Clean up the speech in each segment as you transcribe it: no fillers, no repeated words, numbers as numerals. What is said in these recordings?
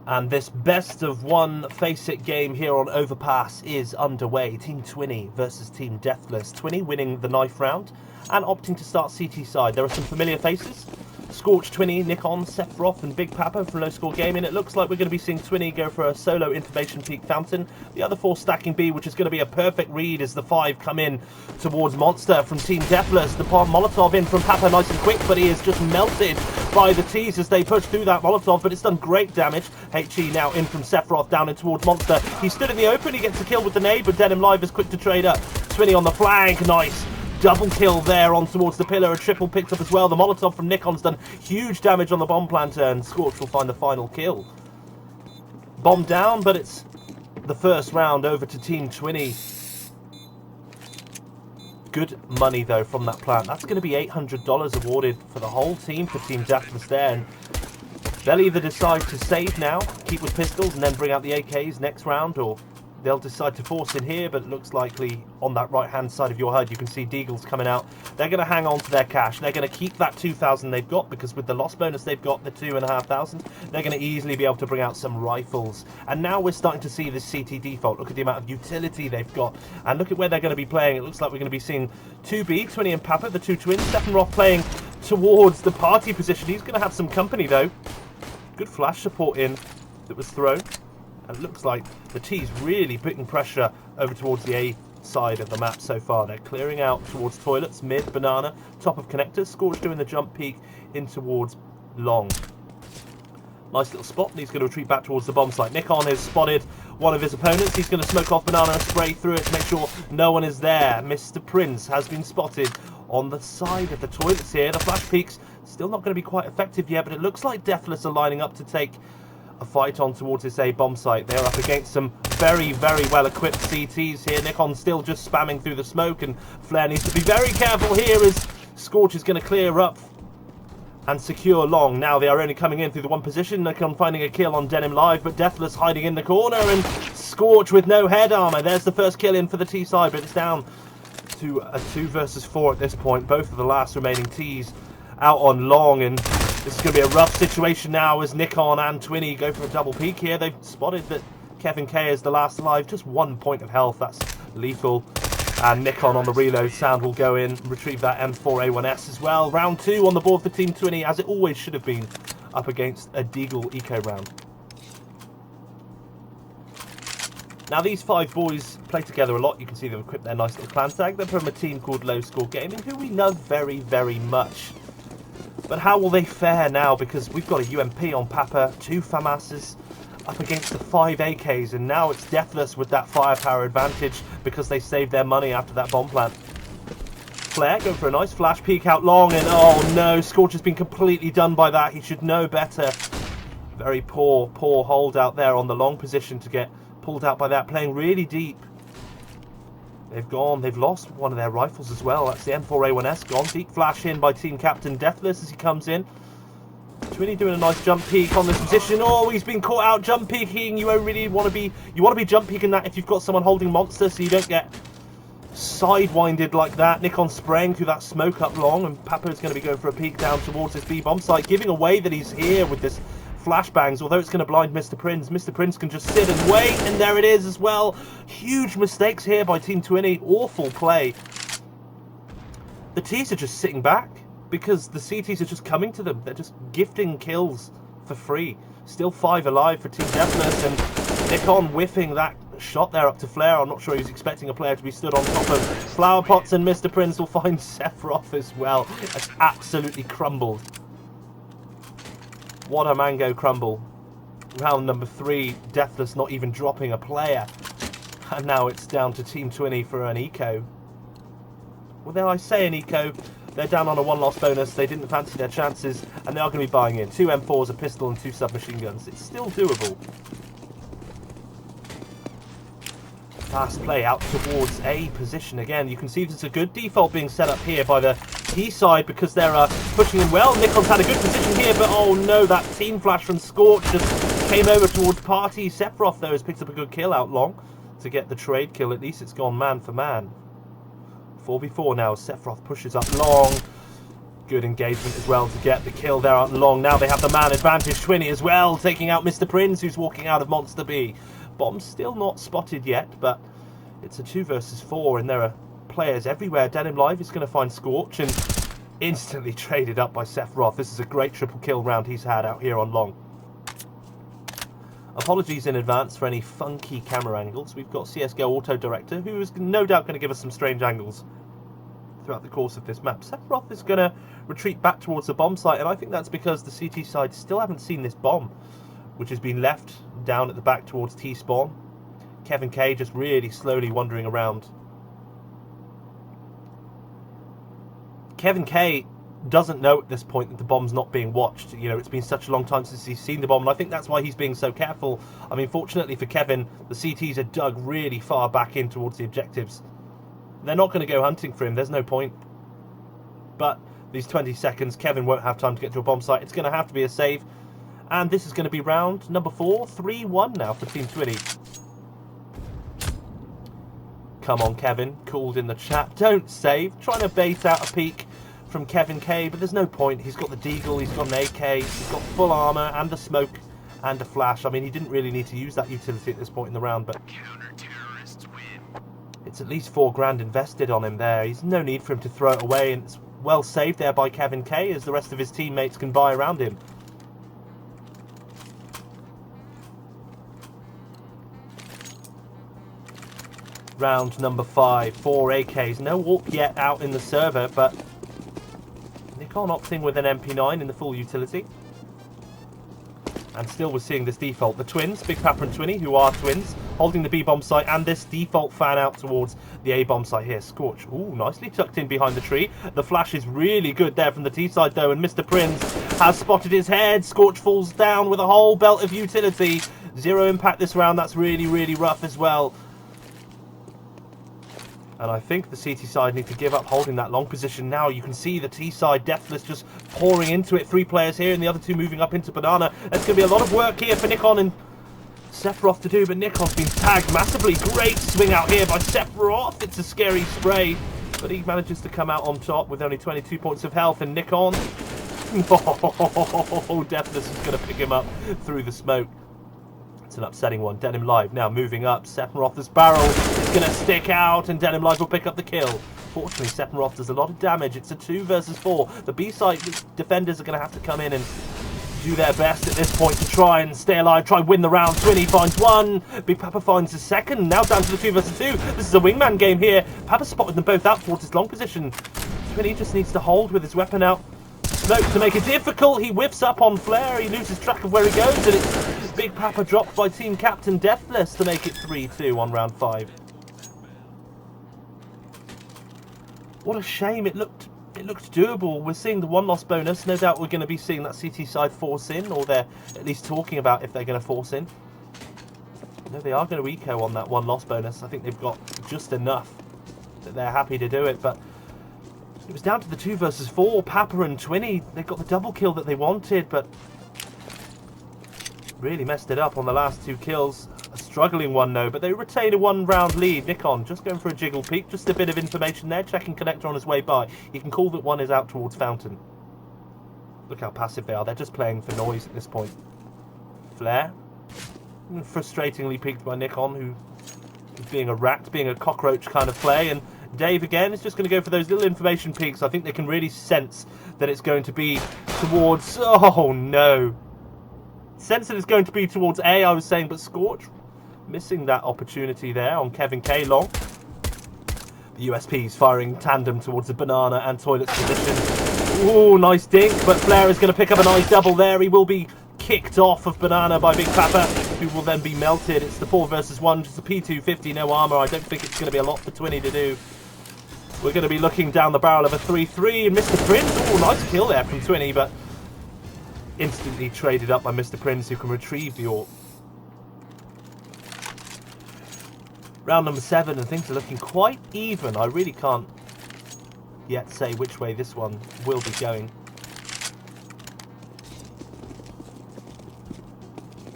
And this best of one face-it game here on Overpass is underway. Team Twinny versus Team Deathless. Twinny winning the knife round and opting to start CT side. There are some familiar faces. Scorch, Twinny, Nikon, Sephiroth and Big Papa from Low Score Gaming. It looks like we're going to be seeing Twinny go for a solo Information Peak Fountain. The other four stacking B, which is going to be a perfect read as the five come in towards Monster from Team Deathless. The Molotov in from Papa nice and quick, but he is just melted by the T's as they push through that Molotov, but it's done great damage. HE now in from Sephiroth down in towards Monster. He stood in the open, he gets a kill with the nade, but Denim Live is quick to trade up. Twinny on the flank, nice. Double kill there on towards the pillar, a triple picked up as well. The Molotov from Nikon's done huge damage on the bomb planter, and Scorch will find the final kill. Bomb down, but it's the first round over to Team Twinny. Good money though from that plant. That's going to be $800 awarded for the whole team for Team Deathless there. And they'll either decide to save now, keep with pistols, and then bring out the AKs next round, or they'll decide to force in here, but it looks likely on that right-hand side of your HUD, you can see Deagles coming out. They're going to hang on to their cash. They're going to keep that 2,000 they've got, because with the loss bonus they've got, the 2,500, they're going to easily be able to bring out some rifles. And now we're starting to see this CT default. Look at the amount of utility they've got, and look at where they're going to be playing. It looks like we're going to be seeing 2B, Twinny and Papa, the two twins. Sephiroth playing towards the party position. He's going to have some company, though. Good flash support in that was thrown. And it looks like the T's really putting pressure over towards the A side of the map so far. They're clearing out towards toilets, mid, banana, top of connectors. Scorch doing the jump peak in towards long. Nice little spot, and he's going to retreat back towards the bomb site. Nikon has spotted one of his opponents. He's going to smoke off banana and spray through it to make sure no one is there. Mr. Prince has been spotted on the side of the toilets here. The flash peaks still not going to be quite effective yet, but it looks like Deathless are lining up to take a fight on towards this A bomb site. They're up against some very, very well equipped CTs here. Nikon still just spamming through the smoke, and Flair needs to be very careful here as Scorch is going to clear up and secure long. Now they are only coming in through the one position. Nikon finding a kill on Denim Live, but Deathless hiding in the corner, and Scorch with no head armor. There's the first kill in for the T side, but it's down to a 2 versus 4 at this point. Both of the last remaining T's out on long, and this is going to be a rough situation now as Nikon and Twinny go for a double peek here. They've spotted that Kevin K is the last alive, just 1 point of health. That's lethal. And Nikon on the reload sound will go in, retrieve that M4A1S as well. Round 2 on the board for Team Twinny, as it always should have been, up against a Deagle eco round. Now these five boys play together a lot. You can see them equip their nice little clan tag. They're from a team called Low Score Gaming, who we know very, very much. But how will they fare now? Because we've got a UMP on Papa, 2 FAMASs up against the 5 AKs, and now it's Deathless with that firepower advantage because they saved their money after that bomb plant. Flair going for a nice flash peek out long, and oh no, Scorch has been completely done by that. He should know better. Very poor hold out there on the long position to get pulled out by that, playing really deep. They've lost one of their rifles as well. That's the M4A1S gone. Deep flash in by team captain Deathless as he comes in. Twinny doing a nice jump peek on this position. Oh, he's been caught out jump peeking. You really want to be jump peeking that if you've got someone holding monster, so you don't get sidewinded like that. Nikon spraying through that smoke up long, and Papa's going to be going for a peek down towards this B bomb site, giving away that he's here with this flashbangs, although it's going to blind Mr. Prince. Mr. Prince can just sit and wait, and there it is as well. Huge mistakes here by Team Twinny. Awful play. The T's are just sitting back because the CTs are just coming to them. They're just gifting kills for free. Still 5 alive for Team Deathless, and Nikon whiffing that shot there up to Flair. I'm not sure he was expecting a player to be stood on top of flower pots, and Mr. Prince will find Sephiroth as well. That's absolutely crumbled. What a mango crumble. Round number 3, Deathless not even dropping a player. And now it's down to Team Twinny for an eco. Well, there I say an eco. They're down on a 1 loss bonus. They didn't fancy their chances, and they are going to be buying in 2 M4s, a pistol, and 2 submachine guns. It's still doable. Fast play out towards A position again. You can see there's a good default being set up here by the T side because they're pushing in well. Nikon's had a good position here, but oh no, that team flash from Scorch just came over towards Party. Sephiroth, though, has picked up a good kill out long to get the trade kill. At least it's gone man for man. 4v4 now. Sephiroth pushes up long. Good engagement as well to get the kill there on long. Now they have the man advantage. Twinny as well, taking out Mr. Prince, who's walking out of Monster B. Bomb's still not spotted yet, but it's a 2 versus 4, and there are players everywhere. Denim Live is going to find Scorch, and instantly traded up by Sephiroth. This is a great triple kill round he's had out here on long. Apologies in advance for any funky camera angles. We've got CSGO Auto Director, who is no doubt going to give us some strange angles throughout the course of this map. Sephiroth is going to retreat back towards the bomb site, and I think that's because the CT side still haven't seen this bomb, which has been left down at the back towards T-spawn. Kevin K just really slowly wandering around. Kevin K doesn't know at this point that the bomb's not being watched. You know, it's been such a long time since he's seen the bomb, and I think that's why he's being so careful. I mean, fortunately for Kevin, the CTs are dug really far back in towards the objectives. They're not going to go hunting for him, there's no point. But these 20 seconds, Kevin won't have time to get to a bomb site. It's going to have to be a save. And this is going to be round number 4, 3-1 now for Team Twinny. Come on, Kevin, called in the chat. Don't save. Trying to bait out a peek from Kevin K, but there's no point. He's got the Deagle, he's got an AK, he's got full armour and a smoke and a flash. I mean, he didn't really need to use that utility at this point in the round, but it's at least 4 grand invested on him there. He's no need for him to throw it away, and it's well saved there by Kevin K as the rest of his teammates can buy around him. Round number 5, 4 AKs. No walk yet out in the server, but Nikon opting with an MP9 in the full utility. And still we're seeing this default. The twins, Big Papa and Twinny, who are twins, holding the B-bomb site, and this default fan out towards the A-bomb site here. Scorch, ooh, nicely tucked in behind the tree. The flash is really good there from the T-side though, and Mr. Prince has spotted his head. Scorch falls down with a whole belt of utility. 0 impact this round, that's really, really rough as well. And I think the CT side need to give up holding that long position now. You can see the T side, Deathless, just pouring into it. 3 players here and the other 2 moving up into Banana. There's going to be a lot of work here for Nikon and Sephiroth to do, but Nikon's been tagged massively. Great swing out here by Sephiroth. It's a scary spray, but he manages to come out on top with only 22 points of health. And Nikon, oh, Deathless is going to pick him up through the smoke. It's an upsetting one. Denim Live now moving up. Sephiroth's barrel is going to stick out, and Denim Live will pick up the kill. Fortunately, Sephiroth does a lot of damage. It's a 2 versus 4. The B-side defenders are going to have to come in and do their best at this point to try and stay alive, try and win the round. Twinny finds 1. Big Papa finds the 2nd. Now down to the 2 versus 2. This is a wingman game here. Papa spotted them both out towards his long position. Twinny just needs to hold with his weapon out. Smoke to make it difficult. He whiffs up on Flare. He loses track of where he goes, and it's Big Papa dropped by team captain Deathless to make it 3-2 on round 5. What a shame. It looked doable. We're seeing the 1 loss bonus. No doubt we're going to be seeing that CT side force in, or they're at least talking about if they're going to force in. No, they are going to eco on that 1 loss bonus. I think they've got just enough that they're happy to do it, but it was down to the 2 versus 4. Papa and Twinny, they got the double kill that they wanted, but really messed it up on the last 2 kills. A struggling one, though, but they retain a 1 round lead. Nikon just going for a jiggle peek. Just a bit of information there. Checking connector on his way by. You can call that 1 is out towards Fountain. Look how passive they are. They're just playing for noise at this point. Flare. Frustratingly peeked by Nikon, who is being a rat, being a cockroach kind of play. And Dave, again, is just going to go for those little information peaks. I think they can really sense that it's going to be towards... Oh, no. Sense that it's going to be towards A, I was saying, but Scorch missing that opportunity there on Kevin K. Long. The USP's firing tandem towards the Banana and Toilets position. Ooh, nice dink, but Flare is going to pick up a nice double there. He will be kicked off of Banana by Big Papa, who will then be melted. It's the 4 versus 1, just a P250, no armour. I don't think it's going to be a lot for Twinny to do. We're going to be looking down the barrel of a 3-3, and Mr. Prince, oh, nice kill there from Twinny, but instantly traded up by Mr. Prince, who can retrieve the AWP. Round number 7, and things are looking quite even. I really can't yet say which way this one will be going.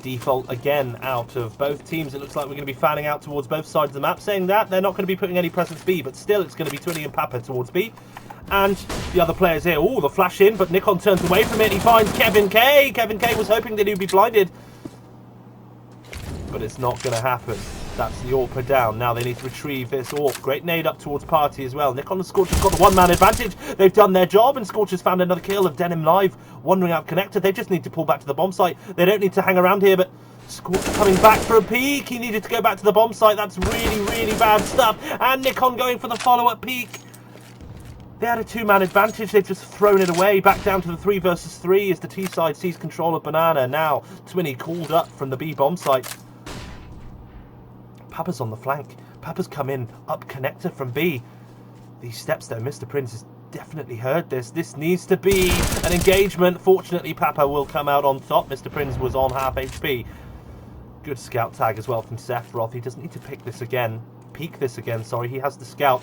Default again out of both teams. It looks like we're going to be fanning out towards both sides of the map. Saying that, they're not going to be putting any presence B, but still it's going to be Twinny and Papa towards B. and the other players here. Oh, the flash in, but Nikon turns away from it. He finds Kevin K. Kevin K was hoping that he'd be blinded, but it's not going to happen. That's the AWP down. Now they need to retrieve this AWP. Great nade up towards Party as well. Nikon and Scorcher's got the one-man advantage. They've done their job, and Scorcher's found another kill of Denim Live wandering out connector. They just need to pull back to the bomb site. They don't need to hang around here, but Scorcher coming back for a peek. He needed to go back to the bomb site. That's really, really bad stuff. And Nikon going for the follow-up peek. They had a two-man advantage. They've just thrown it away. Back down to the 3 versus 3 as the T side sees control of Banana. Now Twinny called up from the B bomb site. Papa's on the flank. Papa's come in up connector from B. These steps though, Mr. Prince has definitely heard this. This needs to be an engagement. Fortunately, Papa will come out on top. Mr. Prince was on half HP. Good scout tag as well from Sephiroth. He doesn't need to peek this again. Sorry, he has the scout.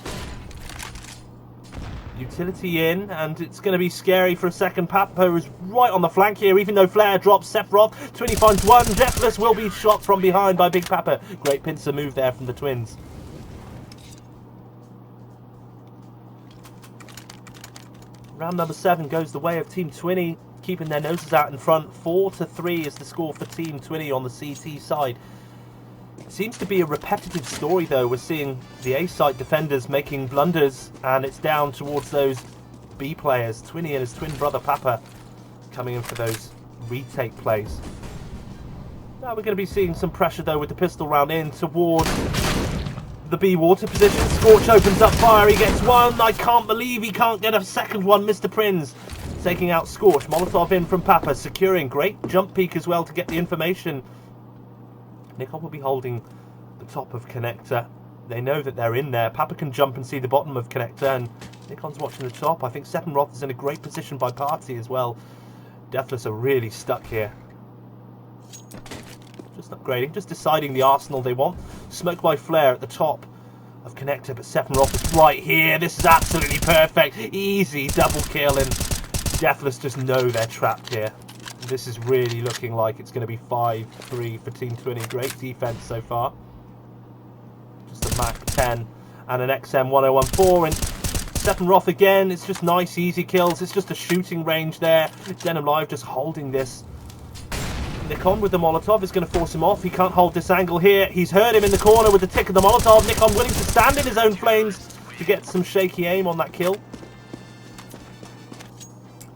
Utility in, and it's going to be scary for a second. Papa is right on the flank here, even though Flare drops Sephiroth. Twinny finds one. Deathless will be shot from behind by Big Papa. Great pincer move there from the twins. Round number 7 goes the way of Team Twinny, keeping their noses out in front. 4-3 is the score for Team Twinny on the CT side. It seems to be a repetitive story though. We're seeing the A side defenders making blunders, and it's down towards those B players. Twinny and his twin brother Papa coming in for those retake plays. Now we're going to be seeing some pressure though with the pistol round in towards the B water position. Scorch opens up fire. He gets one. I can't believe he can't get a second one. Mr. Prince taking out Scorch. Molotov in from Papa, securing. Great jump peek as well to get the information. Nikon will be holding the top of connector. They know that they're in there. Papa can jump and see the bottom of connector, and Nikon's watching the top. I think Sephiroth is in a great position by Party as well. Deathless are really stuck here. Just upgrading, just deciding the arsenal they want. Smoke by Flare at the top of connector, but Sephiroth is right here. This is absolutely perfect. Easy double kill, and Deathless just know they're trapped here. This is really looking like it's going to be 5-3 for Team Twinny. Great defense so far. Just a Mac 10 and an XM 1014. And Sephiroth again. It's just nice, easy kills. It's just a shooting range there. Denim Live just holding this. Nikon with the Molotov is going to force him off. He can't hold this angle here. He's heard him in the corner with the tick of the Molotov. Nikon willing to stand in his own flames to get some shaky aim on that kill.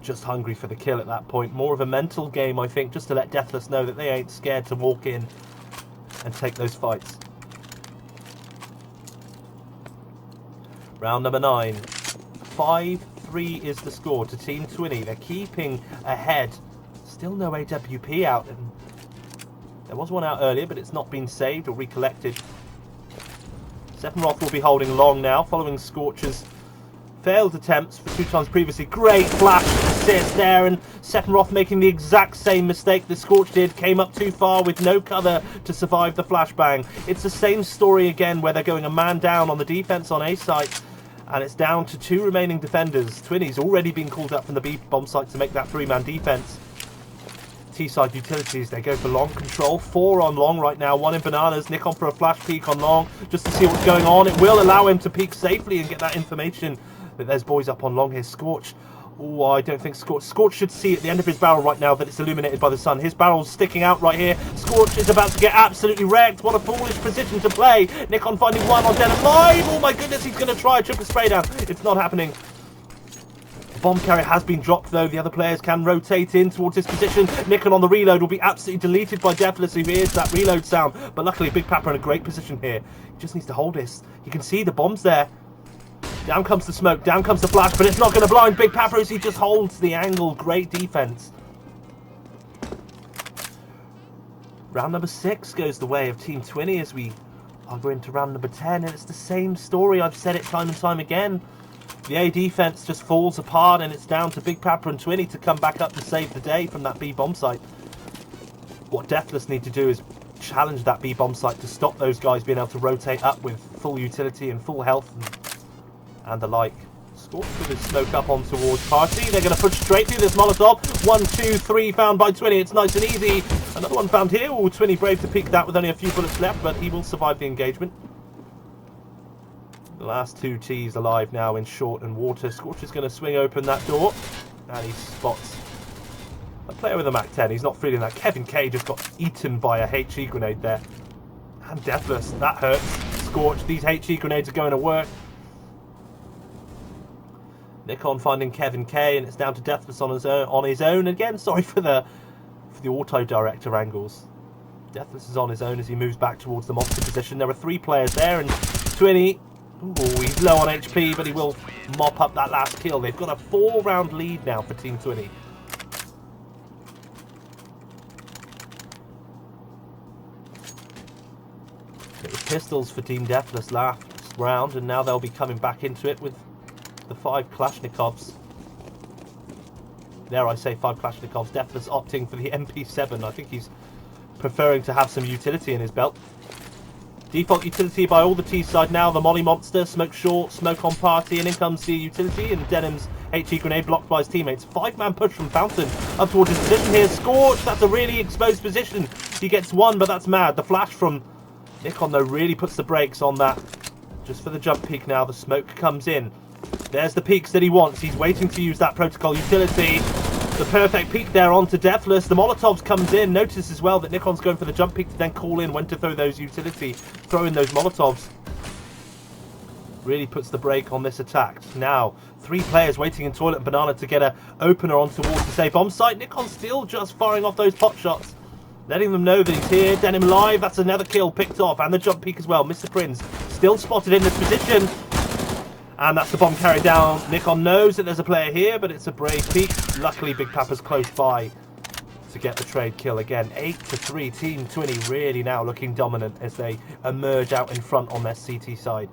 Just hungry for the kill at that point. More of a mental game, I think, just to let Deathless know that they ain't scared to walk in and take those fights. Round number 9. 5-3 is the score to Team Twinny. They're keeping ahead. Still no AWP out. And there was one out earlier, but it's not been saved or recollected. Sephiroth will be holding long now, following Scorcher's failed attempts for 2 times previously. Great flash assist there, and Sephiroth making the exact same mistake that Scorch did. Came up too far with no cover to survive the flashbang. It's the same story again, where they're going a man down on the defense on A site, and it's down to 2 remaining defenders. Twinny's already been called up from the B bomb site to make that 3-man defense. T-side utilities, they go for long control. 4 on long right now, 1 in bananas. Nikon for a flash peek on long just to see what's going on. It will allow him to peek safely and get that information that there's boys up on long here. Scorch. Oh, I don't think Scorch should see at the end of his barrel right now that it's illuminated by the sun. His barrel's sticking out right here. Scorch is about to get absolutely wrecked. What a foolish position to play. Nikon finding one on Denim Live. Oh my goodness, he's going to try a triple spray down. It's not happening. The bomb carrier has been dropped though. The other players can rotate in towards his position. Nikon on the reload will be absolutely deleted by Deathless, who hears that reload sound. But luckily, Big Papa in a great position here. He just needs to hold this. You can see the bombs there. Down comes the smoke, down comes the flash, but it's not going to blind Big Papa as he just holds the angle. Great defense. Round number 6 goes the way of Team Twinny as we are going to round number 10, and it's the same story. I've said it time and time again. The A defense just falls apart, and it's down to Big Papa and Twinny to come back up and save the day from that B bomb site. What Deathless need to do is challenge that B bomb site to stop those guys being able to rotate up with full utility and full health and the like. Scorch with his smoke up on towards Party. They're going to push straight through this Molotov. 1, 2, 3 found by Twinny. It's nice and easy. Another one found here. Oh, Twinny brave to peek that with only a few bullets left, but he will survive the engagement. The last two T's alive now in short and water. Scorch is going to swing open that door. And he spots a player with a MAC-10. He's not feeling that. Kevin K just got eaten by a HE grenade there. And Deathless. That hurts. Scorch. These HE grenades are going to work. Nikon finding Kevin K, and it's down to Deathless on his own again. Sorry for the auto director angles. Deathless is on his own as he moves back towards the monster position. There are three players there, and Twinny, ooh, he's low on HP, but he will mop up that last kill. They've got a 4-round lead now for Team Twinny. It was pistols for Team Deathless last round, and now they'll be coming back into it with the 5 Kalashnikovs. There I say 5 Kalashnikovs. Deathless opting for the MP7. I think he's preferring to have some utility in his belt. Default utility by all the T side now. The Molly Monster, smoke short, smoke on party, and in comes the utility, and Denham's HE grenade blocked by his teammates. 5-man push from Fountain up towards his position here. Scorch, that's a really exposed position. He gets one, but that's mad. The flash from Nikon though really puts the brakes on that. Just for the jump peak now, the smoke comes in. There's the peaks that he wants. He's waiting to use that protocol utility. The perfect peak there onto Deathless. The Molotovs comes in. Notice as well that Nikon's going for the jump peak to then call in when to throw those utility. Throw in those Molotovs. Really puts the brake on this attack. Now, 3 players waiting in Toilet and Banana to get an opener on towards the safe bomb site. Nikon still just firing off those pot shots. Letting them know that he's here. Denim live. That's another kill picked off. And the jump peak as well. Mr. Prince still spotted in this position. And that's the bomb carried down. Nikon knows that there's a player here, but it's a brave peek. Luckily, Big Papa's close by to get the trade kill again. 8-3. Team Twinny really now looking dominant as they emerge out in front on their CT side.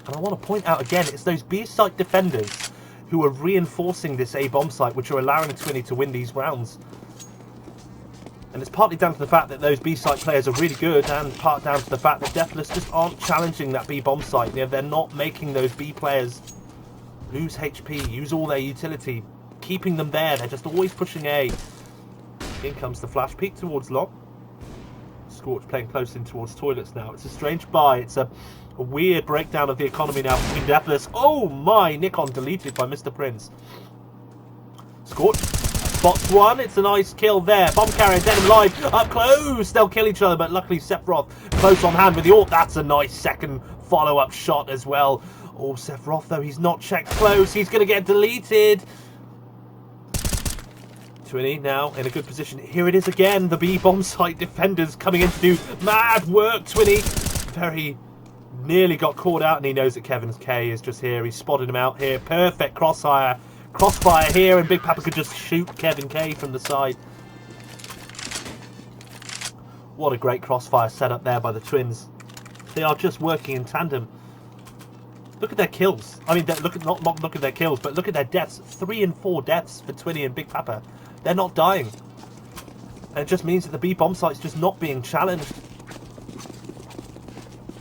And I want to point out again, it's those B site defenders who are reinforcing this A bomb site, which are allowing Twinny to win these rounds. And it's partly down to the fact that those B site players are really good, and part down to the fact that Deathless just aren't challenging that B bomb site. You know, they're not making those B players lose HP, use all their utility, keeping them there. They're just always pushing A. In comes the flash peek towards long. Scorch playing close in towards toilets now. It's a strange buy. It's a weird breakdown of the economy now between Deathless. Oh my! Nikon deleted by Mr. Prince. Scorch spots one. It's a nice kill there. Bomb carrier, Denim live, up close. They'll kill each other, but luckily Sephiroth close on hand with the AWP. That's a nice second follow-up shot as well. Oh, Sephiroth though, he's not checked close. He's going to get deleted. Twinny now in a good position. Here it is again. The B bomb site defenders coming in to do mad work. Twinny very nearly got caught out, and he knows that Kevin K is just here. He's spotted him out here. Perfect crossfire here, and Big Papa could just shoot Kevin K from the side. What a great crossfire set up there by the twins. They are just working in tandem. Look at their kills. I mean, not look at their kills, but look at their deaths. 3 and 4 deaths for Twinny and Big Papa. They're not dying. And it just means that the B bomb site's just not being challenged.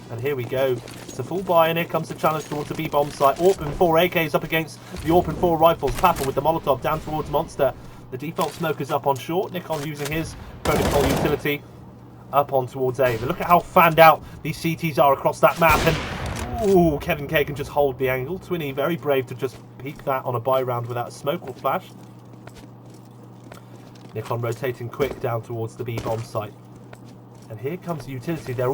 And here we go. It's a full buy, and here comes the challenge towards the B bomb site. AWP and 4 AKs up against the AWP and 4 rifles. Papa with the Molotov down towards Monster. The default smoker's up on short. Nikon using his protocol utility up on towards A. But look at how fanned out these CTs are across that map. And ooh, Kevin K can just hold the angle. Twinny very brave to just peek that on a buy round without a smoke or flash. Nikon rotating quick down towards the B bomb site. And here comes the utility. They're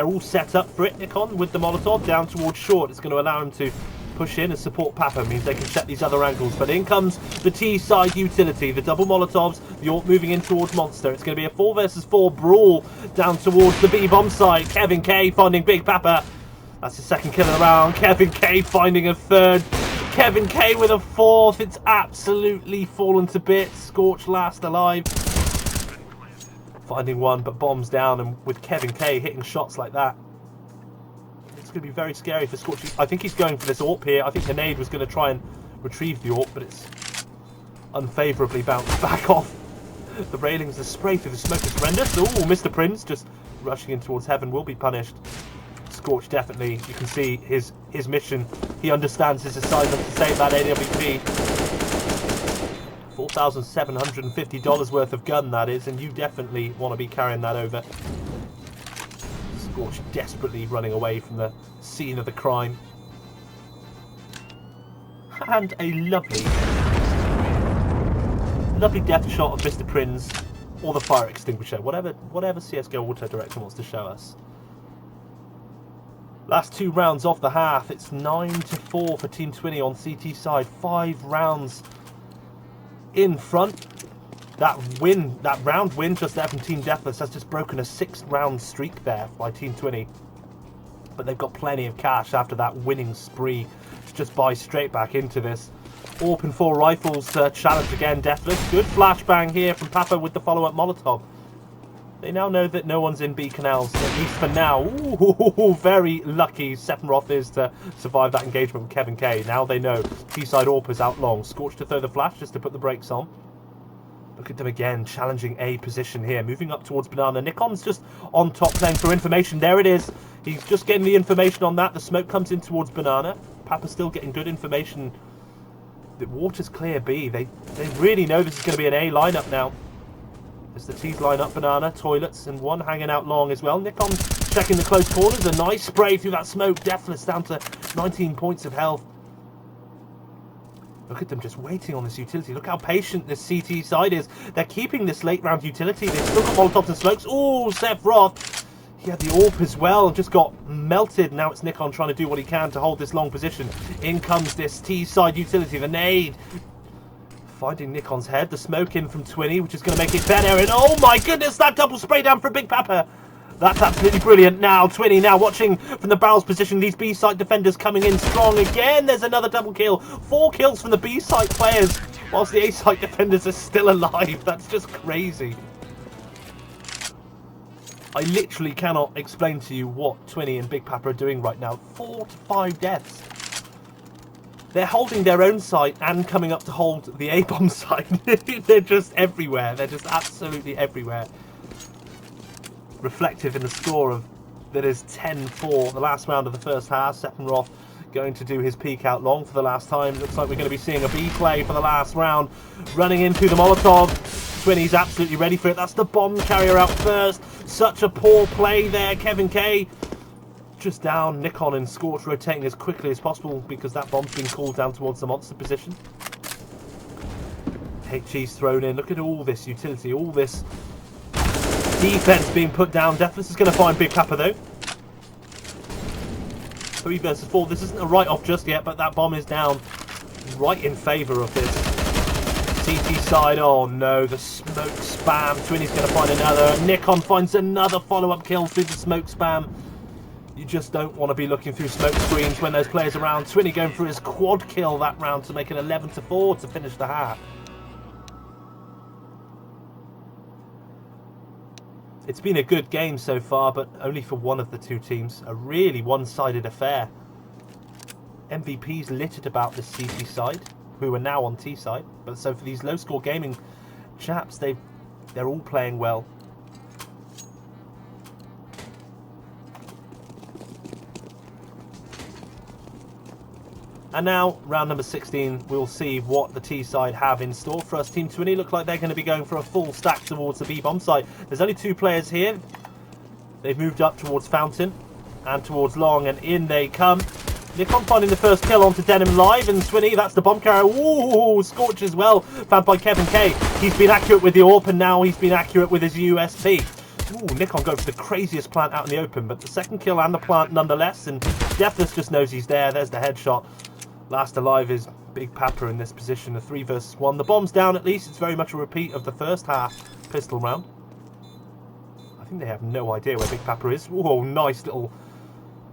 all set up for it. Nikon with the Molotov down towards short. It's going to allow him to push in and support Papa. Means they can set these other angles. But in comes the T side utility. The double Molotovs. The AWP moving in towards Monster. It's going to be a 4 versus 4 brawl down towards the B bomb site. Kevin K finding Big Papa. That's the second kill in the round. Kevin K finding a third. Kevin K with a fourth. It's absolutely fallen to bits. Scorch last alive. Finding one, but bombs down, and with Kevin K hitting shots like that, it's going to be very scary for Scorch. I think he's going for this AWP here. I think the nade was going to try and retrieve the AWP, but it's unfavourably bounced back off the railings. The spray through the smoke is horrendous. Oh, Mr. Prince just rushing in towards heaven will be punished. Scorch definitely, you can see his mission. He understands his assignment to save that AWP. $4,750 worth of gun, that is, and you definitely want to be carrying that over. Scorch desperately running away from the scene of the crime. And a lovely death shot of Mr. Prince, or the fire extinguisher, whatever CSGO Auto Director wants to show us. Last 2 rounds of the half. It's 9-4 for Team 20 on CT side. 5 rounds in front. That round win just there from Team Deathless has just broken a 6-round streak there by Team 20. But they've got plenty of cash after that winning spree to just buy straight back into this. Open 4 rifles challenge again, Deathless. Good flashbang here from Papa with the follow-up Molotov. They now know that no one's in B canals, at least for now. Ooh, very lucky Sephiroth is to survive that engagement with Kevin K. Now they know T-side AWP is out long. Scorch to throw the flash just to put the brakes on. Look at them again, challenging A position here. Moving up towards Banana. Nikon's just on top playing for information. There it is. He's just getting the information on that. The smoke comes in towards Banana. Papa's still getting good information. The water's clear B. They really know this is going to be an A lineup now. As the T's line up Banana, toilets, and one hanging out long as well. Nikon checking the close corners. A nice spray through that smoke. Deathless down to 19 points of health. Look at them just waiting on this utility. Look how patient this CT side is. They're keeping this late round utility. They've still got Molotovs and smokes. Ooh, Sephiroth. He had the AWP as well. Just got melted. Now it's Nikon trying to do what he can to hold this long position. In comes this T-side utility. The nade. Finding Nikon's head. The smoke in from Twinny, which is going to make it better. And oh my goodness, that double spray down for Big Papa. That's absolutely brilliant. Now, Twinny now watching from the barrel's position. These B-side defenders coming in strong again. There's another double kill. 4 kills from the B-side players, whilst the A-side defenders are still alive. That's just crazy. I literally cannot explain to you what Twinny and Big Papa are doing right now. 4 to 5 deaths. They're holding their own site and coming up to hold the A-bomb site. They're just everywhere. They're just absolutely everywhere. Reflective in the score of that is 10-4, the last round of the first half. Sephiroth going to do his peek out long for the last time. Looks like we're going to be seeing a B play for the last round. Running into the Molotov. Twinny's absolutely ready for it. That's the bomb carrier out first. Such a poor play there, Kevin K. Just down. Nikon and Scorch rotating as quickly as possible because that bomb's been called down towards the monster position. HE's thrown in. Look at all this utility, all this defense being put down. Deathless is going to find Big Papa though. 3 versus 4. This isn't a write-off just yet, but that bomb is down right in favour of this CT side. Oh no, the smoke spam. Twinny's going to find another. Nikon finds another follow-up kill through the smoke spam. You just don't want to be looking through smoke screens when there's players around. Twinny going for his quad kill that round to make it 11-4 to finish the half. It's been a good game so far, but only for one of the two teams. A really one-sided affair. MVPs littered about this CT side, who are now on T side. But so for these low-score gaming chaps, they're all playing well. And now, round number 16, we'll see what the T side have in store for us. Team 20 look like they're going to be going for a full stack towards the B bomb site. There's only 2 players here. They've moved up towards Fountain and towards Long, and in they come. Nikon finding the first kill onto Denim Live, and Twinny, that's the bomb carrier. Ooh, Scorch as well, found by Kevin K. He's been accurate with the AWP, and now he's been accurate with his USP. Ooh, Nikon going for the craziest plant out in the open, but the second kill and the plant nonetheless, and Deathless just knows he's there. There's the headshot. Last alive is Big Papa in this position, a 3 versus 1. The bomb's down at least. It's very much a repeat of the first half pistol round. I think they have no idea where Big Papa is. Whoa, nice little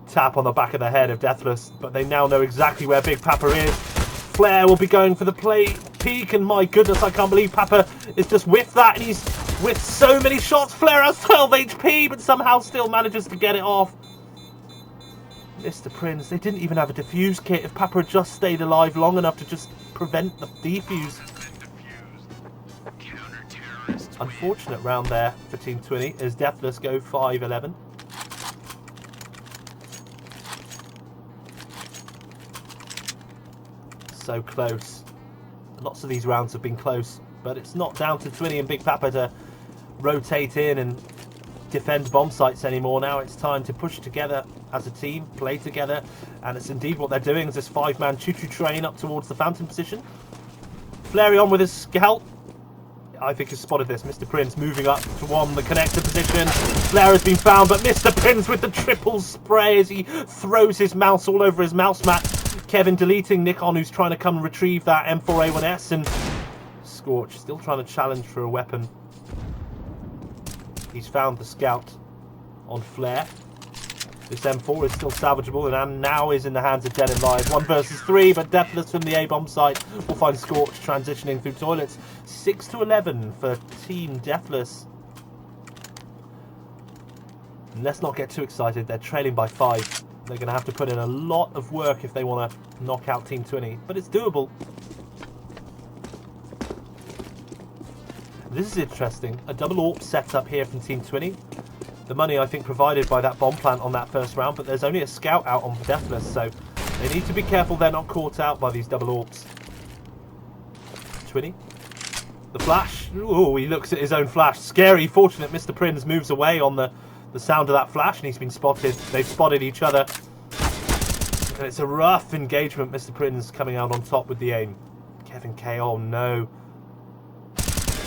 tap on the back of the head of Deathless. But they now know exactly where Big Papa is. Flair will be going for the peak, and my goodness, I can't believe Papa is just whiffed that, and he's whiffed so many shots. Flair has 12 HP, but somehow still manages to get it off. Mr. Prince, they didn't even have a defuse kit. If Papa had just stayed alive long enough to just prevent the defuse. Unfortunate round there for Team 20 as Deathless go 5-11. So close. Lots of these rounds have been close, but it's not down to Twinny and Big Papa to rotate in and defend bomb sites anymore. Now it's time to push together as a team, play together, and it's indeed what they're doing. Is this 5-man choo-choo train up towards the Phantom position. Flary on with his scout. I think has spotted this. Mr. Prince moving up to the connector position. Flare has been found, but Mr. Prince with the triple spray as he throws his mouse all over his mouse mat. Kevin deleting Nikon, who's trying to come and retrieve that M4A1S, and Scorch still trying to challenge for a weapon. He's found the scout on Flare. This M4 is still salvageable and now is in the hands of Denim Live. 1 versus 3, but Deathless from the A-bomb site will find Scorch transitioning through toilets. 6-11 for Team Deathless. And let's not get too excited. They're trailing by 5. They're going to have to put in a lot of work if they want to knock out Team 20, but it's doable. This is interesting. A double AWP set up here from Team 20. The money, I think, provided by that bomb plant on that first round, but there's only a scout out on Deathless, so they need to be careful they're not caught out by these double AWPs. 20. The flash. Ooh, he looks at his own flash. Scary. Fortunate Mr. Prince moves away on the sound of that flash, and he's been spotted. They've spotted each other. And it's a rough engagement. Mr. Prince coming out on top with the aim. Kevin K. Oh, no.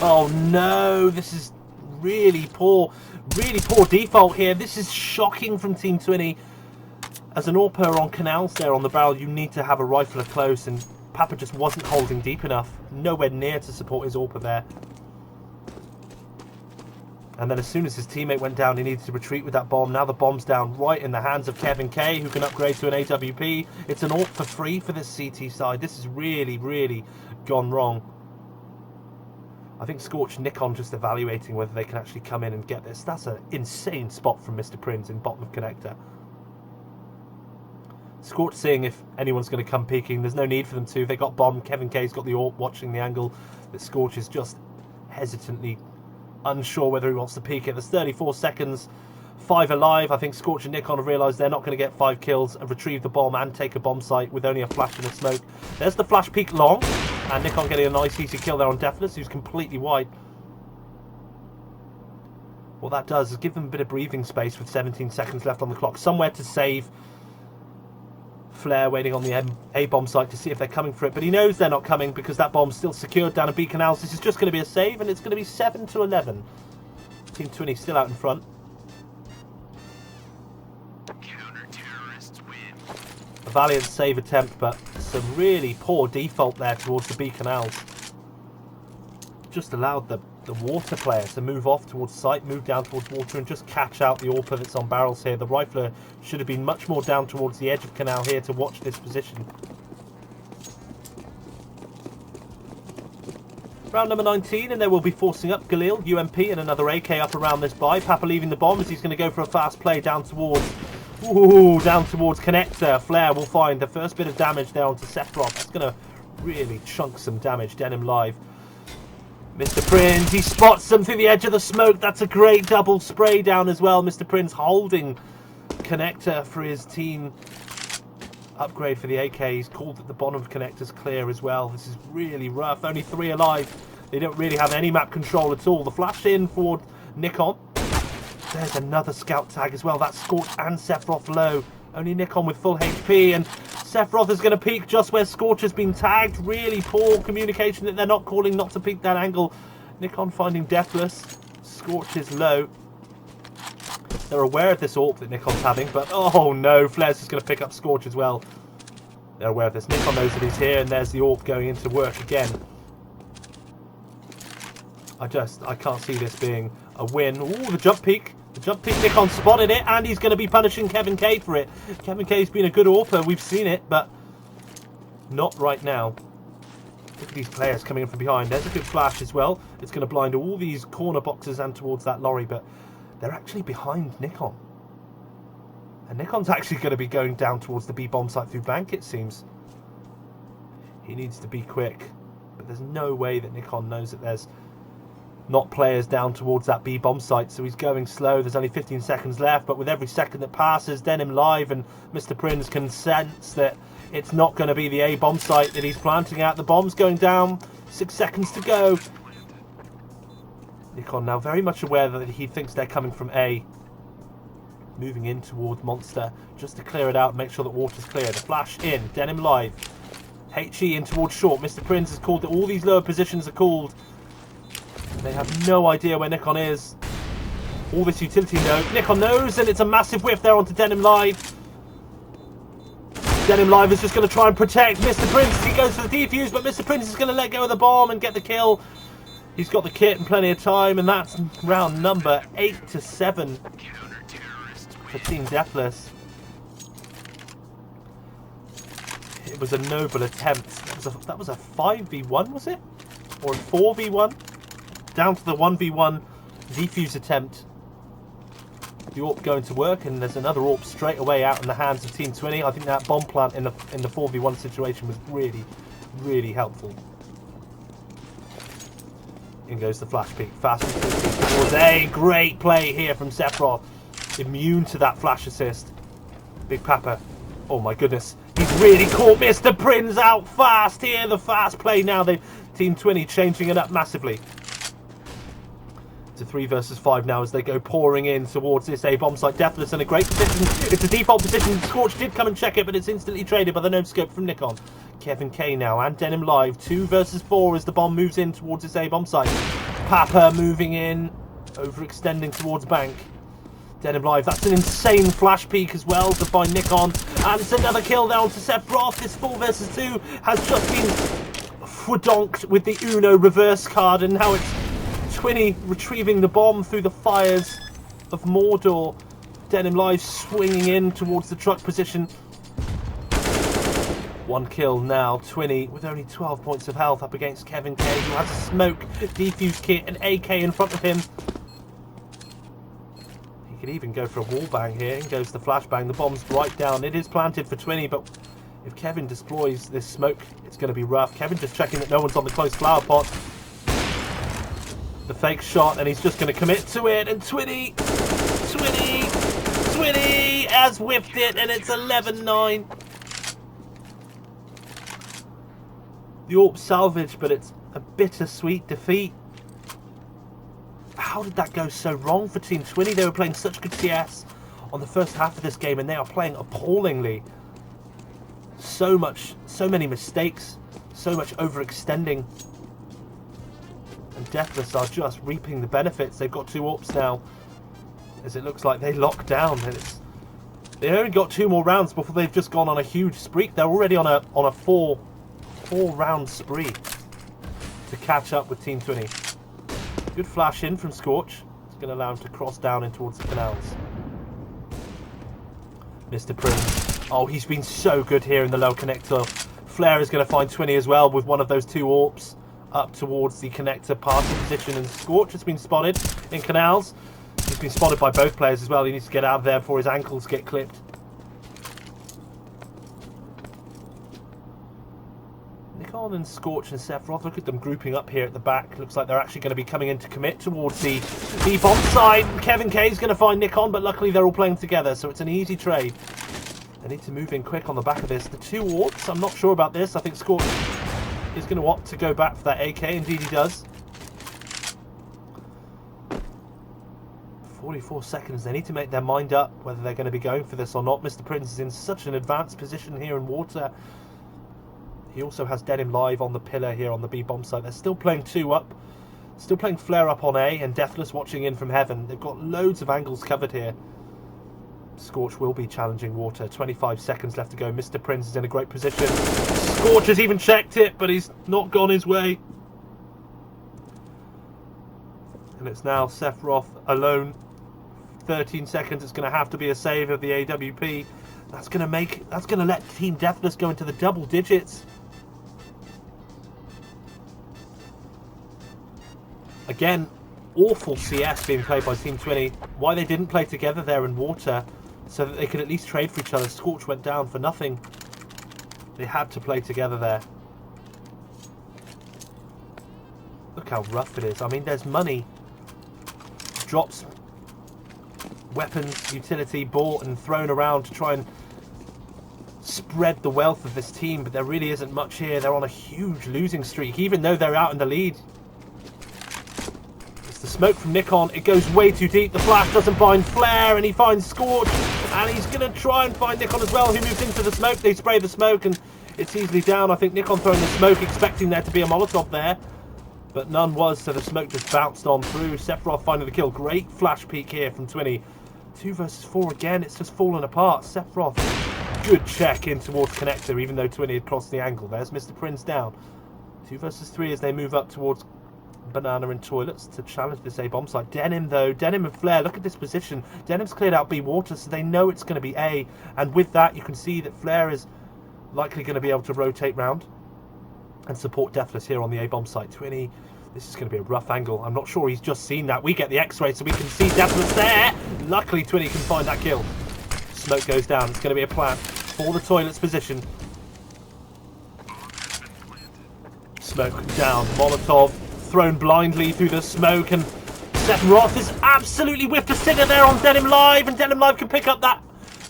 Oh, no. This is really poor default here. This is shocking from Team 20. As an AWPer on canals there on the barrel, you need to have a rifler close, and Papa just wasn't holding deep enough. Nowhere near to support his AWPer there. And then as soon as his teammate went down, he needed to retreat with that bomb. Now the bomb's down right in the hands of Kevin K, who can upgrade to an AWP. It's an AWP for free for this CT side. This has really, really gone wrong. I think Scorch Nikon just evaluating whether they can actually come in and get this. That's an insane spot from Mr. Prince in bottom of connector. Scorch seeing if anyone's going to come peeking. There's no need for them to. They got bombed. Kevin K's got the AWP watching the angle. That Scorch is just hesitantly unsure whether he wants to peek it. There's 34 seconds. 5 alive. I think Scorch and Nikon have realised they're not going to get 5 kills and retrieve the bomb and take a bomb site with only a flash and a smoke. There's the flash peek long. And Nikon getting a nice easy kill there on Deathless, who's completely wide. What that does is give them a bit of breathing space with 17 seconds left on the clock. Somewhere to save. Flare waiting on the A-bomb site to see if they're coming for it. But he knows they're not coming because that bomb's still secured down at B canals. This is just going to be a save, and it's going to be 7-11. Team 20 still out in front. A valiant save attempt, but some really poor default there towards the B canals. Just allowed the water player to move off towards site, move down towards water, and just catch out the AWPer that's on barrels here. The rifler should have been much more down towards the edge of canal here to watch this position. Round number 19, and they will be forcing up Galil, UMP, and another AK up around this buy. Papa leaving the bomb as he's going to go for a fast play down towards connector. Flare will find the first bit of damage there onto Sephiroth. That's going to really chunk some damage. Denim Live. Mr. Prince, he spots them through the edge of the smoke. That's a great double spray down as well. Mr. Prince holding connector for his team. Upgrade for the AK. He's called that the bottom of connector's clear as well. This is really rough. Only 3 alive. They don't really have any map control at all. The flash in for Nikon. There's another scout tag as well. That's Scorch and Sephiroth low. Only Nikon with full HP, and Sephiroth is going to peek just where Scorch has been tagged. Really poor communication that they're not calling not to peek that angle. Nikon finding Deathless. Scorch is low. They're aware of this AWP that Nikon's having, but oh no, Flare's just going to pick up Scorch as well. They're aware of this. Nikon knows that he's here, and there's the AWP going into work again. I can't see this being a win. Ooh, the jump peek. The jump peek, Nikon spotted it, and he's going to be punishing Kevin K for it. Kevin K's been a good AWPer, we've seen it, but not right now. Look at these players coming in from behind. There's a good flash as well. It's going to blind all these corner boxes and towards that lorry, but they're actually behind Nikon. And Nikon's actually going to be going down towards the B bomb site through bank, it seems. He needs to be quick, but there's no way that Nikon knows that there's not players down towards that B bomb site, so he's going slow. There's only 15 seconds left, but with every second that passes, Denim Live and Mr. Prince can sense that it's not going to be the A bomb site that he's planting at. The bomb's going down. 6 seconds to go. Nikon now very much aware that he thinks they're coming from A. Moving in towards Monster just to clear it out and make sure that water's clear. The flash in, Denim live. HE in towards short. Mr. Prince has called it. All these lower positions are called. They have no idea where Nikon is. All this utility node. Nikon knows, and it's a massive whiff there onto Denim live. Denim live is just going to try and protect Mr. Prince. He goes for the defuse, but Mr. Prince is going to let go of the bomb and get the kill. He's got the kit and plenty of time, and that's round number 8-7 for Team Deathless. It was a noble attempt. That was a 5v1, was it? Or a 4v1? Down to the 1v1 defuse attempt. The AWP going to work, and there's another AWP straight away out in the hands of Team 20. I think that bomb plant in the 4v1 situation was really, really helpful. In goes the flash peek. Fast towards A. Great play here from Sephiroth. Immune to that flash assist. Big Papa. Oh my goodness. He's really caught Mr. Prince out fast here. The fast play now. Team 20 changing it up massively. To 3 versus 5 now as they go pouring in towards this A bomb site. Deathless in a great position. It's a default position. Scorch did come and check it, but it's instantly traded by the no scope from Nikon. Kevin K now and Denim live. 2 versus 4 as the bomb moves in towards this A bomb site. Papa moving in, overextending towards bank. Denim live. That's an insane flash peek as well to find Nikon. And it's another kill there onto Sephiroth. This 4 versus 2 has just been foudonked with the Uno reverse card, and now it's Twinny retrieving the bomb through the fires of Mordor. Denim live swinging in towards the truck position. 1 kill now. Twinny with only 12 points of health up against Kevin K, who has a smoke, defuse kit, and AK in front of him. He could even go for a wall bang here. In goes the flashbang. The bomb's right down. It is planted for Twinny, but if Kevin deploys this smoke, it's going to be rough. Kevin just checking that no one's on the close flower pot. The fake shot, and he's just going to commit to it, and Twinny has whiffed it, and it's 11-9. The AWP salvage, but it's a bittersweet defeat. How did that go so wrong for Team 20? They were playing such good CS on the first half of this game, and they are playing appallingly. So many mistakes, so much overextending. And Deathless are just reaping the benefits. They've got 2 AWPs now, as it looks like they lock down. And they only got 2 more rounds before they've just gone on a huge spree. They're already on a 4 round spree to catch up with Team 20. Good flash in from Scorch. It's going to allow him to cross down in towards the canals. Mr. Prince. Oh, he's been so good here in the low connector. Flare is going to find Twinny as well with one of those 2 AWPs up towards the connector passing position, and Scorch has been spotted in canals. He's been spotted by both players as well. He needs to get out of there before his ankles get clipped. Nikon and Scorch and Sephiroth, look at them grouping up here at the back. Looks like they're actually going to be coming in to commit towards the bomb side. Kevin K is going to find Nikon, but luckily they're all playing together, so it's an easy trade. They need to move in quick on the back of this. The 2 AWPs, I'm not sure about this. I think Scorch is going to opt to go back for that AK. Indeed he does. 44 seconds. They need to make their mind up whether they're going to be going for this or not. Mr. Prince is in such an advanced position here in water. He also has Denim live on the pillar here on the B bomb site. They're still playing 2 up. Still playing Flare up on A, and Deathless watching in from heaven. They've got loads of angles covered here. Scorch will be challenging water. 25 seconds left to go. Mr. Prince is in a great position. Scorch has even checked it, but he's not gone his way. And it's now Sephiroth alone. 13 seconds. It's going to have to be a save of the AWP. That's going to let Team Deathless go into the double digits. Again, awful CS being played by Team 20. Why they didn't play together there in water, so that they could at least trade for each other. Scorch went down for nothing. They had to play together there. Look how rough it is. I mean, there's money. Drops, weapons, utility bought and thrown around to try and spread the wealth of this team, but there really isn't much here. They're on a huge losing streak, even though they're out in the lead. It's the smoke from Nikon, it goes way too deep. The flash doesn't bind Flare, and he finds Scorch, and he's going to try and find Nikon as well, who moves into the smoke. They spray the smoke, and it's easily down. I think Nikon throwing the smoke, expecting there to be a Molotov there, but none was, so the smoke just bounced on through. Sephiroth finding the kill. Great flash peek here from Twinny. 2 versus 4 again. It's just fallen apart. Sephiroth, good check in towards connector, even though Twinny had crossed the angle. There's Mr. Prince down. 2 versus 3 as they move up towards Banana and Toilets to challenge this A bomb site. Denim though, Denim and Flare, look at this position. Denim's cleared out B water, so they know it's going to be A, and with that you can see that Flare is likely going to be able to rotate round and support Deathless here on the A bomb site. Twinny, this is going to be a rough angle. I'm not sure he's just seen that. We get the X-ray so we can see Deathless there. Luckily Twinny can find that kill. Smoke goes down. It's going to be a plant for the Toilets position. Smoke down. Molotov thrown blindly through the smoke, and Sephiroth is absolutely whiffed a stinger there on Denim Live, and Denim Live can pick up that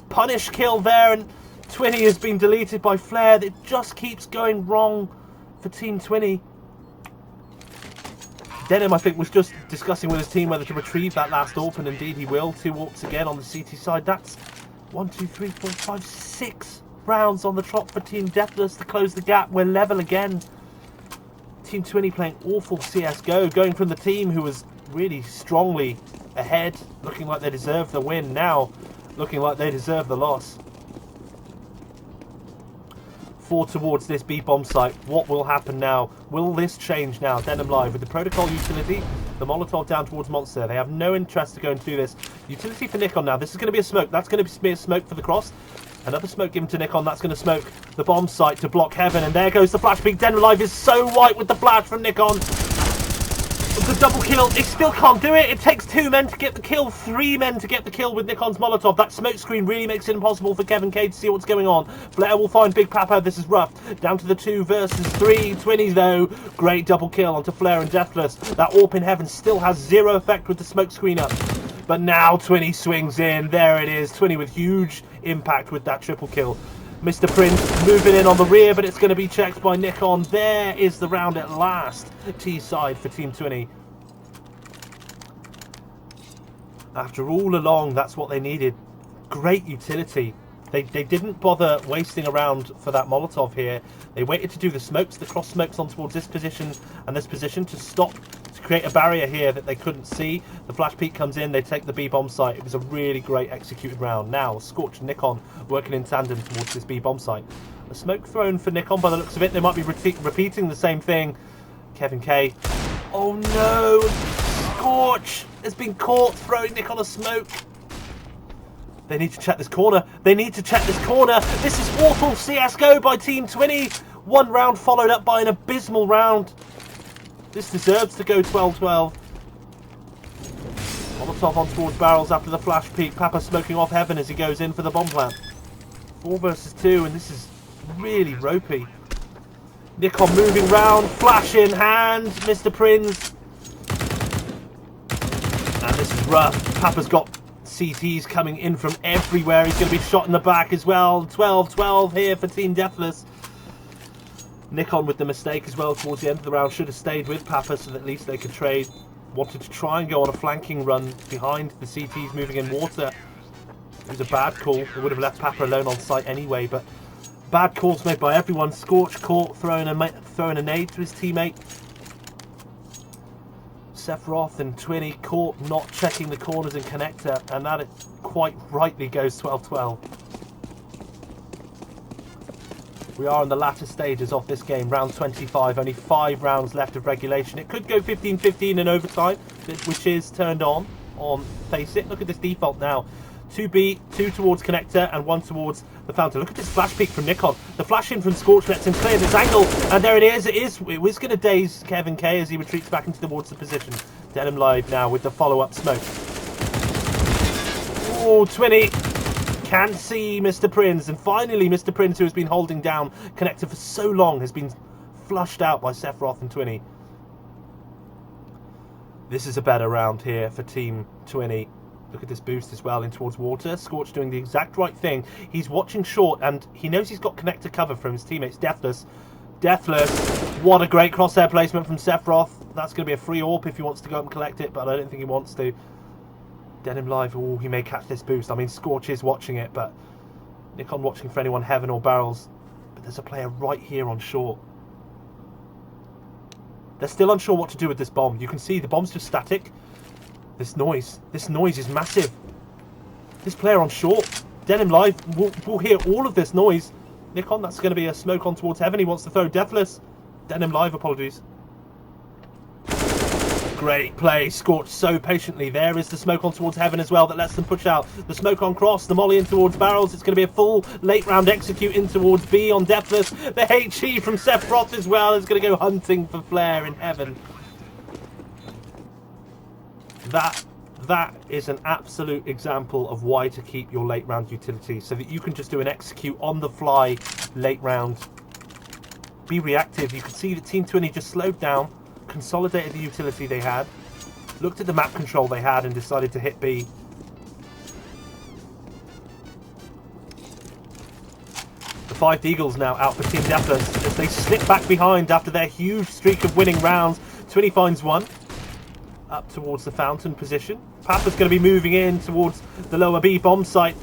punish kill there, and Twinny has been deleted by Flare. It just keeps going wrong for Team Twinny. Denim, I think, was just discussing with his team whether to retrieve that last AWP, and indeed he will. 2 AWPs again on the CT side. That's 1, 2, 3, 4, 5, 6 rounds on the trot for Team Deathless to close the gap. We're level again. Team Twinny playing awful CSGO, going from the team who was really strongly ahead, looking like they deserved the win, now looking like they deserve the loss. 4 towards this B bomb site. What will happen now? Will this change now? Denim Live with the protocol utility, the Molotov down towards Monster. They have no interest to go and do this. Utility for Nikon now. This is going to be a smoke. That's going to be a smoke for the cross. Another smoke given to Nikon. That's going to smoke the bomb site to block Heaven. And there goes the flash peek. Denim Live is so white with the flash from Nikon. The double kill. It still can't do it. It takes 2 men to get the kill. 3 men to get the kill with Nikon's Molotov. That smoke screen really makes it impossible for Kevin K to see what's going on. Flare will find Big Papa. This is rough. Down to the 2 versus 3. Twinnies though. Great double kill onto Flare and Deathless. That AWP in Heaven still has 0 effect with the smoke screen up. But now Twinny swings in. There it is. Twinny with huge impact with that triple kill. Mr. Prince moving in on the rear, but it's going to be checked by Nikon. There is the round at last. T side for Team Twinny. After all along, that's what they needed. Great utility. They didn't bother wasting around for that Molotov here. They waited to do the smokes, the cross smokes on towards this position and this position to stop, to create a barrier here that they couldn't see. The flash peek comes in, they take the B bomb site. It was a really great executed round. Now Scorch and Nikon working in tandem towards this B bomb site. A smoke thrown for Nikon by the looks of it. They might be repeating the same thing. Kevin K. Oh no! Scorch has been caught throwing Nikon a smoke. They need to check this corner. They need to check this corner. This is awful CSGO by Team Twinny. 1 round followed up by an abysmal round. This deserves to go 12-12. Molotov on towards barrels after the flash peek. Papa smoking off Heaven as he goes in for the bomb plant. 4 versus 2, and this is really ropey. Nikon moving round, flash in hand. Mr. Prince. And this is rough. Papa's got CTs coming in from everywhere. He's going to be shot in the back as well. 12-12 here for Team Deathless. Nikon with the mistake as well towards the end of the round. Should have stayed with Papa so that at least they could trade. Wanted to try and go on a flanking run behind the CTs moving in water. It was a bad call. They would have left Papa alone on site anyway, but bad calls made by everyone. Scorch caught throwing a nade to his teammate. Sephiroth and Twinny caught not checking the corners and connector, and that it quite rightly goes 12-12. We are in the latter stages of this game, round 25, only 5 rounds left of regulation. It could go 15-15 in overtime, which is turned on Face It. Look at this default now. 2B, 2 towards connector and 1 towards the fountain. Look at this flash peek from Nikon. The flash in from Scorch lets him clear this angle, and there it is. It was going to daze Kevin K as he retreats back into towards the position. Denim Live now with the follow-up smoke. Oh, Twinny can't see Mr. Prince, and finally Mr. Prince, who has been holding down connector for so long, has been flushed out by Sephiroth and Twinny. This is a better round here for Team Twinny. Look at this boost as well in towards water. Scorch doing the exact right thing. He's watching short and he knows he's got connector cover from his teammates. Deathless. What a great crosshair placement from Sephiroth. That's going to be a free AWP if he wants to go up and collect it, but I don't think he wants to. Denim Live, oh, he may catch this boost. I mean, Scorch is watching it, but Nikon watching for anyone heaven or barrels. But there's a player right here on short. They're still unsure what to do with this bomb. You can see the bomb's just static. This noise is massive. This player on short, Denim Live, will hear all of this noise. Nikon, that's going to be a smoke on towards heaven. He wants to throw Deathless. Denim Live, apologies. Great play, Scorched so patiently. There is the smoke on towards heaven as well that lets them push out. The smoke on cross, the molly in towards barrels. It's going to be a full late round execute in towards B on Deathless. The HE from Sephiroth as well is going to go hunting for Flare in heaven. That is an absolute example of why to keep your late round utility, so that you can just do an execute on the fly late round. Be reactive. You can see that Team 20 just slowed down, consolidated the utility they had, looked at the map control they had and decided to hit B. The 5 Deagles now out for Team Deathless as they slip back behind after their huge streak of winning rounds. 20 finds one. Up towards the fountain position. Papa's going to be moving in towards the lower B bomb site.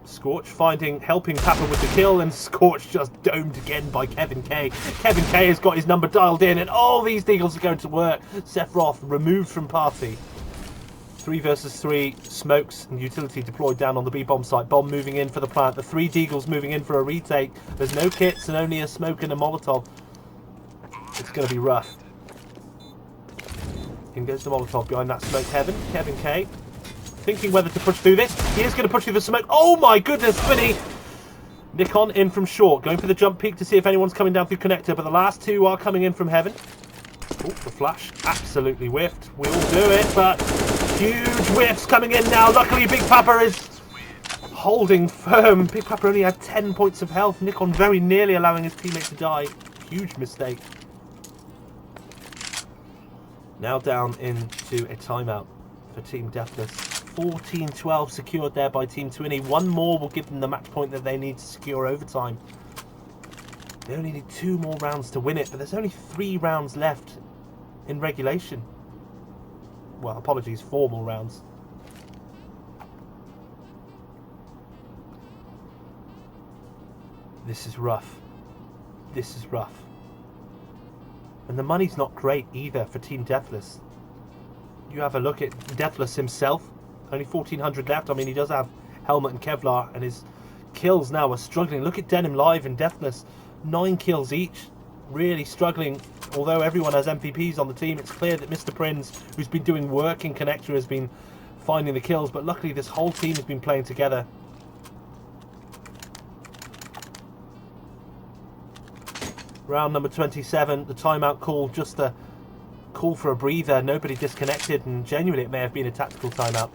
Scorch helping Papa with the kill, and Scorch just domed again by Kevin K. Kevin K has got his number dialed in, and all these Deagles are going to work. Sephiroth removed from party. 3 versus 3, smokes and utility deployed down on the B bomb site. Bomb moving in for the plant. The 3 Deagles moving in for a retake. There's no kits and only a smoke and a Molotov. It's going to be rough. In goes the Molotov behind that smoke heaven. Kevin K thinking whether to push through this. He is going to push through the smoke. Oh my goodness, Vinny! Nikon in from short, going for the jump peak to see if anyone's coming down through connector, but the last 2 are coming in from heaven. Oh, the flash absolutely whiffed. We'll do it, but huge whiffs coming in now. Luckily, Big Papa is holding firm. Big Papa only had 10 points of health. Nikon very nearly allowing his teammate to die. Huge mistake. Now down into a timeout for Team Deathless. 14-12 secured there by Team 20. One more will give them the match point that they need to secure overtime. They only need 2 more rounds to win it, but there's only 3 rounds left in regulation. Well, apologies, 4 more rounds. This is rough. This is rough. And the money's not great either for Team Deathless. You have a look at Deathless himself. Only 1,400 left. I mean, he does have helmet and Kevlar, and his kills now are struggling. Look at Denim Live and Deathless. 9 kills each. Really struggling. Although everyone has MVPs on the team, it's clear that Mr. Prinz, who's been doing work in Connector, has been finding the kills. But luckily, this whole team has been playing together. Round number 27, the timeout call, just a call for a breather. Nobody disconnected, and genuinely it may have been a tactical timeout.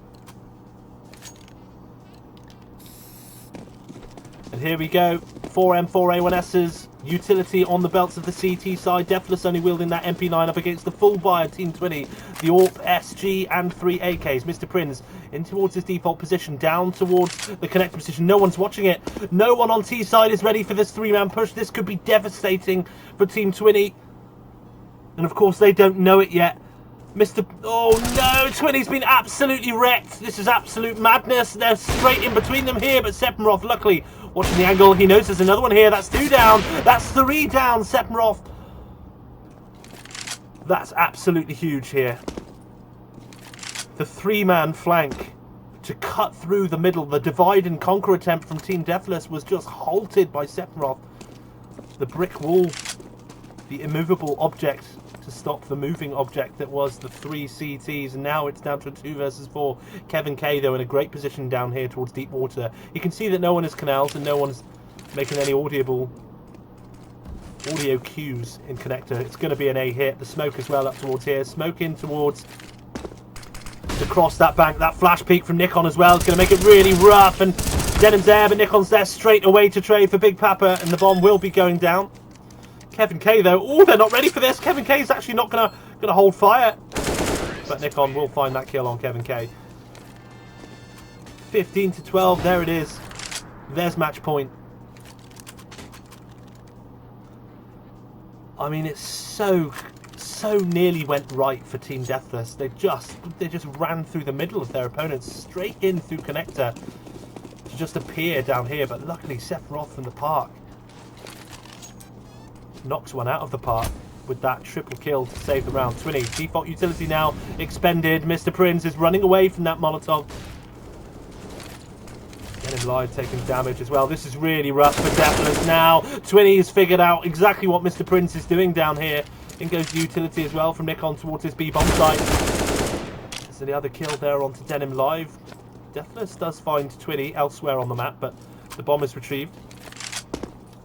And here we go, 4M4A1S's utility on the belts of the CT side. Deathless only wielding that MP9 up against the full buyer Team 20. The AWP, SG and 3 AKs. Mr. Prinz in towards his default position, down towards the connector position. No one's watching it. No one on T side is ready for this 3-man push. This could be devastating for Team 20. And of course they don't know it yet. Oh no, 20's been absolutely wrecked. This is absolute madness. They're straight in between them here, but Sephiroth, luckily, watching the angle, he knows there's another one here. That's 2 down. That's 3 down, Sephiroth. That's absolutely huge here. The 3-man flank to cut through the middle. The divide and conquer attempt from Team Deathless was just halted by Sephiroth. The brick wall, the immovable object to stop the moving object that was the 3 CTs, and now it's down to a 2 versus 4. Kevin K, though, in a great position down here towards deep water. You can see that no one has canals and no one's making any audio cues in connector. It's going to be an A hit. The smoke as well up towards here. Smoke in towards to cross that bank. That flash peek from Nikon as well. It's going to make it really rough, and Denim's there, but Nikon's there straight away to trade for Big Papa, and the bomb will be going down. Kevin K, though, oh, they're not ready for this. Kevin K is actually not gonna hold fire, but Nikon will find that kill on Kevin K. 15-12, there it is. There's match point. I mean, it's so so nearly went right for Team Deathless. They just ran through the middle of their opponents, straight in through connector to just appear down here. But luckily, Sephiroth from the park knocks one out of the park with that triple kill to save the round. Twinny, default utility now expended. Mr. Prince is running away from that Molotov. Get him live, taking damage as well. This is really rough for Deathless now. Twinny has figured out exactly what Mr. Prince is doing down here. In goes the utility as well from Nikon towards his B-bomb site. So the other kill there onto Denim Live. Deathless does find Twinny elsewhere on the map, but the bomb is retrieved.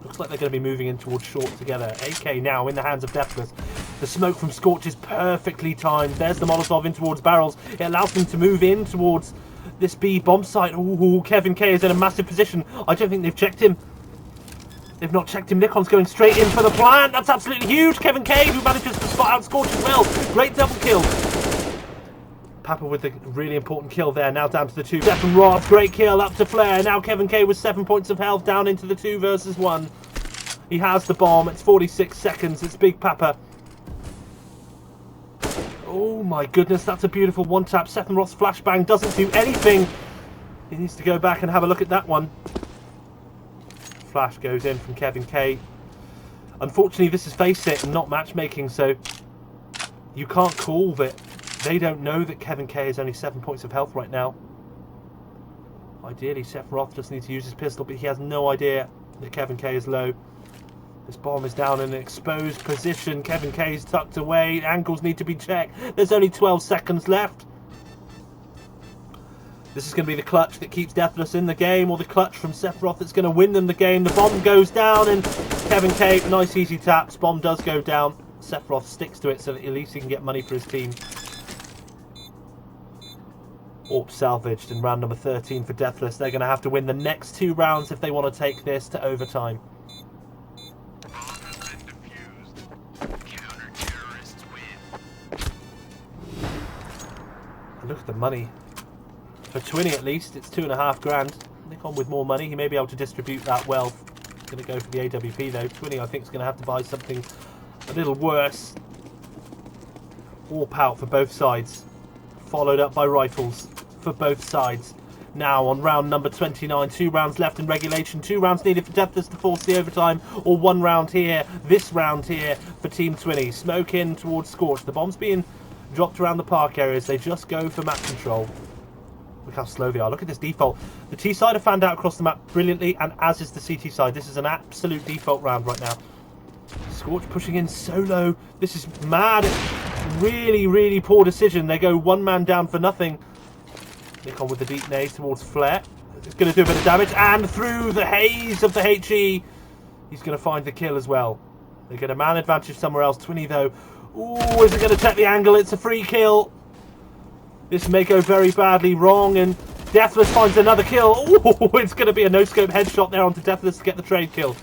Looks like they're going to be moving in towards short together. AK now in the hands of Deathless. The smoke from Scorch is perfectly timed. There's the Molotov in towards barrels. It allows them to move in towards this B bomb site. Ooh, Kevin K is in a massive position. I don't think they've checked him. They've not checked him. Nikon's going straight in for the plant. That's absolutely huge. Kevin K, who manages to spot out Scorch as well. Great double kill. Papa with the really important kill there. Now down to the 2. Sephiroth, great kill up to Flare. Now Kevin K with 7 points of health down into the 2 versus 1. He has the bomb. It's 46 seconds. It's Big Papa. Oh my goodness, that's a beautiful one tap. Sephiroth's flashbang doesn't do anything. He needs to go back and have a look at that one. Flash goes in from Kevin K. Unfortunately, this is Face It and not matchmaking, so you can't call that. They don't know that Kevin K is only 7 points of health right now. Ideally, Sephiroth just needs to use his pistol, but he has no idea that Kevin K is low. This bomb is down in an exposed position. Kevin K is tucked away. Angles need to be checked. There's only 12 seconds left. This is going to be the clutch that keeps Deathless in the game, or the clutch from Sephiroth that's going to win them the game. The bomb goes down, and Kevin K, nice easy taps. Bomb does go down. Sephiroth sticks to it so that at least he can get money for his team. AWP salvaged in round number 13 for Deathless. They're going to have to win the next 2 rounds if they want to take this to overtime. Look at the money. For Twinny at least, it's 2.5 grand. Nikon with more money, he may be able to distribute that wealth. Going to go for the AWP though. Twinny I think is going to have to buy something a little worse. AWP out for both sides. Followed up by rifles for both sides. Now on round number 29, 2 rounds left in regulation. 2 rounds needed for Deathless to force the overtime, or 1 round here, this round here for Team Twinny. Smoke in towards Scorch. The bomb's being dropped around the park areas. They just go for map control. Look how slow they are. Look at this default. The T side have fanned out across the map brilliantly, and as is the CT side. This is an absolute default round right now. Scorch pushing in solo. This is mad. Really, really poor decision. They go 1 man down for nothing. Nikon with the deep nade towards Flare. It's going to do a bit of damage, and through the haze of the HE, he's going to find the kill as well. They get a man advantage somewhere else. Twinny though. Ooh, is it going to take the angle? It's a free kill. This may go very badly wrong, and Deathless finds another kill. Ooh, it's going to be a no-scope headshot there onto Deathless to get the trade kill.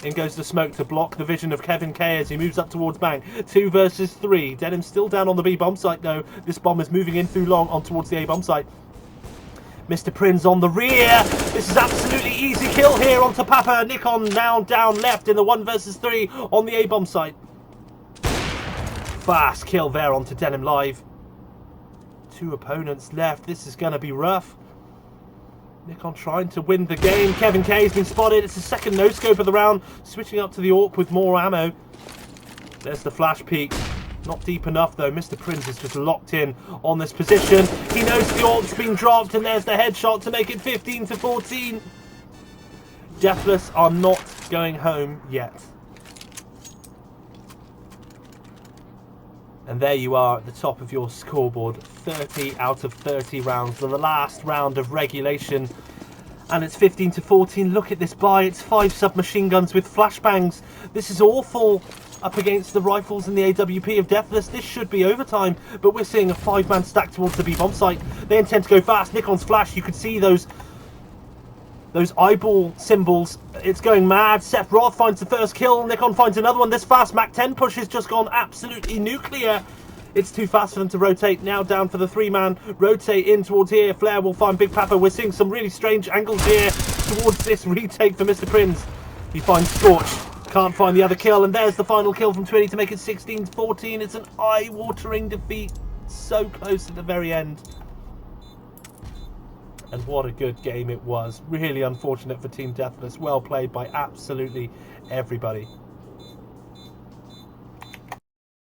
In goes the smoke to block the vision of Kevin K as he moves up towards Bank. 2 versus 3. Denim's still down on the B bomb site though. This bomb is moving in through long on towards the A bomb site. Mr. Prinz on the rear. This is absolutely easy kill here onto Papa. Nikon now down left in the 1 versus 3 on the A bomb site. Fast kill there onto Denim Live. 2 opponents left. This is going to be rough. Nikon trying to win the game. Kevin K has been spotted. It's the second no-scope of the round. Switching up to the AWP with more ammo. There's the flash peek. Not deep enough though. Mr. Prinz is just locked in on this position. He knows the AWP's been dropped, and there's the headshot to make it 15-14. Deathless are not going home yet. And there you are at the top of your scoreboard. 30 out of 30 rounds. The last round of regulation. And it's 15-14. Look at this buy. It's 5 submachine guns with flashbangs. This is awful up against the rifles and the AWP of Deathless. This should be overtime. But we're seeing a 5-man stack towards the B bomb site. They intend to go fast. Nikon's flash. You can see those eyeball symbols. It's going mad. Sephiroth finds the first kill. Nikon finds another one. This fast Mac 10 push has just gone absolutely nuclear. It's too fast for them to rotate. Now down for the 3-man. Rotate in towards here. Flare will find Big Papa. We're seeing some really strange angles here towards this retake for Mr. Prinz. He finds Scorch. Can't find the other kill, and there's the final kill from Twitty to make it 16-14. It's an eye-watering defeat. So close at the very end. And what a good game it was. Really unfortunate for Team Deathless. Well played by absolutely everybody.